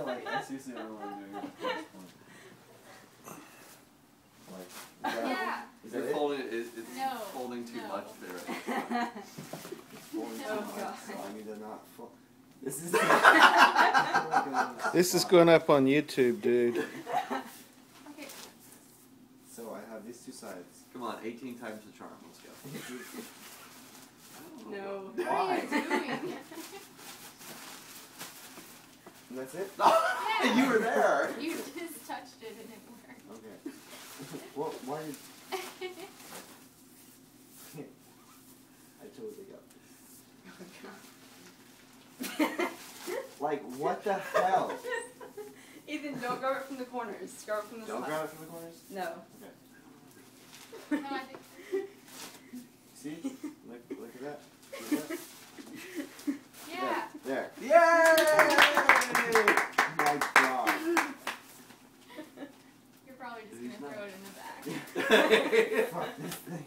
like, I seriously don't know what I'm doing at this point. Like, is that You're it? folding it's No. folding too much there. It's folding too Oh, much, God. so I need to not fold. This is. This is going up on YouTube, dude. Okay. So I have these two sides. Come on, 18 times the charm. Let's go. No. Why? What are you doing? And that's it? Yeah. You were there. You just touched it and it worked. Okay. Well, why did... I totally got this. Like, what the hell? Ethan, don't grab it from the corners. Grab it from the Don't side. grab it from the corners? No. Okay. No, I think. See? Look at that. Look at that. Yeah. There. Yay! Oh my god. You're probably just gonna throw it in the bag. Fuck this thing.